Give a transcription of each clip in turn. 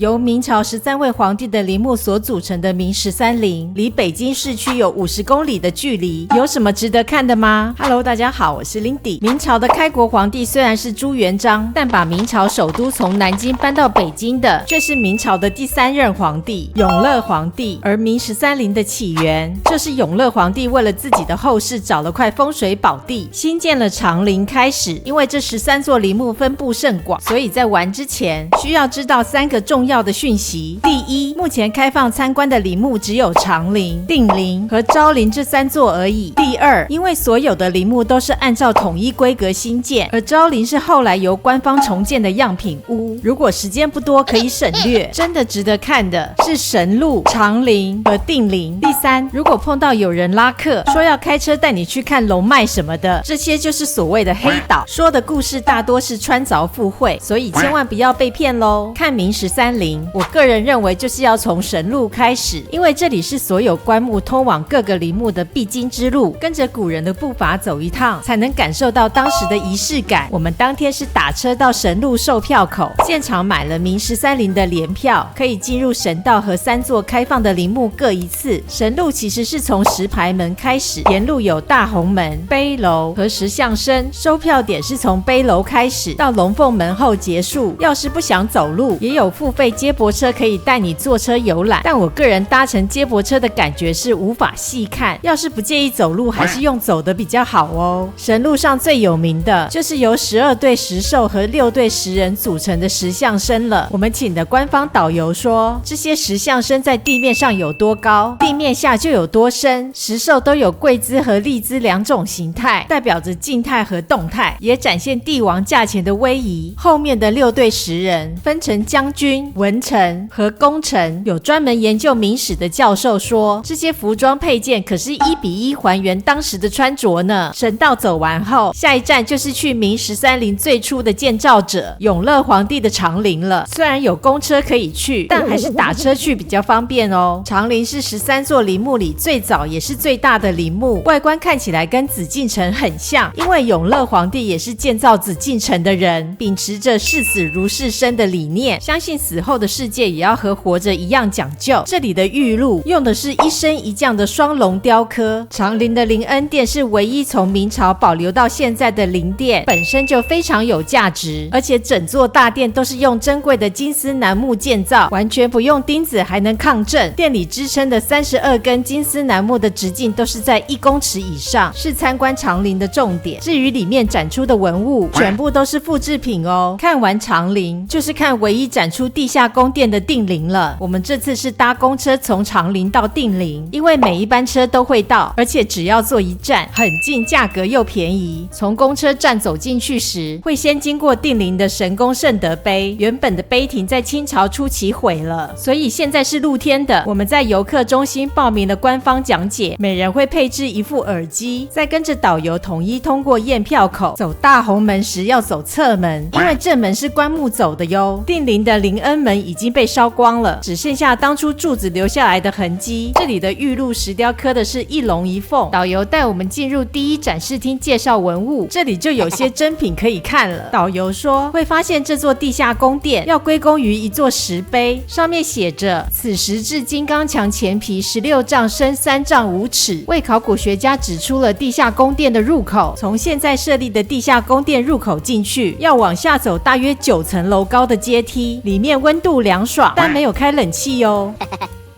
由明朝13位皇帝的陵墓所組成的明13陵，離北京市區有50公里的距離，有什麼值得看的嗎？ Hello， 大家好，我是 Lindy。明朝的開國皇帝雖然是朱元璋，但把明朝首都從南京搬到北京的卻是明朝的第3任皇帝永樂皇帝。而明13陵的起源，就是永樂皇帝為了自己的後事找了塊風水寶地，新建了長陵開始。因為這13座陵墓分布甚廣，所以在玩之前需要知道3個重要的訊息。第一，目前開放參觀的陵墓只有長陵、定陵和昭陵這3座而已。第二，因為所有的陵墓都是按照統一規格新建，而昭陵是後來由官方重建的樣品屋。如果時間不多，可以省略。真的值得看的是神鹿、長陵和定陵。第三，如果碰到有人拉客，說要開車帶你去看龍脈什麼的，這些就是所謂的黑導，說的故事大多是穿鑿附會，所以千萬不要被騙咯。看明13陵，我個人認為就是要從神鹿開始，因為這裡是所有棺木通往各個陵墓的必經之路，跟着古人的步伐走一趟，才能感受到當時的儀式感。我們當天是打車到神鹿售票口，現場買了明13陵的聯票，可以進入神道和3座開放的陵墓各一次。神鹿其實是從石牌門開始，沿路有大紅門、碑樓和石像生，收票點是從碑樓開始到龍鳳門後結束。要是不想走路，也有付費接駁車可以帶你坐車遊覽，但我個人搭乘接駁車的感覺是無法細看，要是不介意走路，還是用走的比較好哦。神鹿上最有名的就是由12對石獸和6對石人組成的石像生了。我們請的官方導遊說，這些石像生在地面上有多高，地面下就有多深。石獸都有跪姿和立姿2種形態，代表着靜態和動態，也展現帝王駕前的威儀。後面的6對石人分成將軍、文臣和功臣。有專門研究明史的教授說，這些服裝配件可是1比1還原當時的穿着呢。神道走完後，下一站就是去明13陵最初的建造者永樂皇帝的長陵了。雖然有公車可以去，但還是打車去比較方便哦。長陵是13座陵墓裡最早也是最大的陵墓，外觀看起來跟紫禁城很像，因為永樂皇帝也是建造紫禁城的人，秉持着视死如是生的理念，相信死後的世界也要和活着一樣講究。這裡的玉鹿用的是一升一降的雙龍雕刻。長陵的靈恩殿是唯一從明朝保留到現在的陵殿，本身就非常有價值，而且整座大殿都是用珍貴的金絲楠木建造，完全不用釘子還能抗震。殿裡支撐的32根金絲楠木的直徑都是在1公尺以上，是參觀長陵的重點。至於裡面展出的文物，全部都是複製品哦。看完長陵，就是看唯一展出地下宮殿的定陵了。我們這次是搭公車從長陵到定陵，因為每一班車都會到，而且只要坐1站，很近，價格又便宜。從公車站走進去時，會先經過定陵的神功聖德碑，原本的碑亭在清朝初期毀了，所以現在是露天的。我們在遊客中心報名了官方講解，每人會配置1副耳機，再跟着導遊統一通過驗票口。走大紅門時要走側門，因為正門是棺木走的喲。定陵的靈恩門已經被燒光了，只剩下當初柱子留下來的痕跡。這裡的玉鹿石雕刻的是一龍一鳳。導遊帶我們進入第1展示廳介紹文物，這裡就有些珍品可以看了。導遊說會發現這座地下宮殿要歸功於一座石碑，上面寫着此石至金剛牆前皮16丈深3丈5尺，為考古學家指出了地下宮殿的入口。從現在設立的地下宮殿入口進去，要往下走大約9層樓高的階梯，裡面溫度涼爽，但沒有開冷氣哦。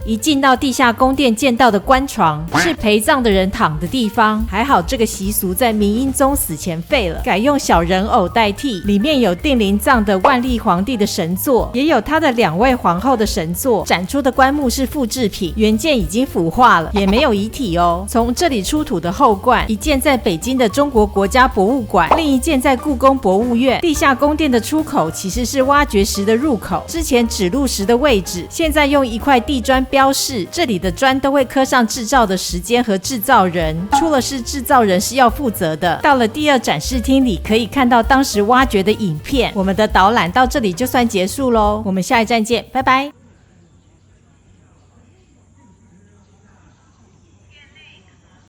一進到地下宮殿見到的棺床是陪葬的人躺的地方，還好這個習俗在明英宗死前廢了，改用小人偶代替。裡面有定陵葬的萬曆皇帝的神座，也有他的2位皇後的神座。展出的棺木是複製品，原件已經腐化了，也沒有遺體哦。從這裡出土的後冠，一件在北京的中國國家博物館，另一件在故宮博物院。地下宮殿的出口其實是挖掘時的入口，之前指路時的位置，現在用一塊地磚標示。這裡的磚都會刻上制造的時間和制造人，出了事制造人是要負責的。到了第2展示廳裡，可以看到當時挖掘的影片。我們的導覽到這裡就算結束嘍，我們下一站見，拜拜。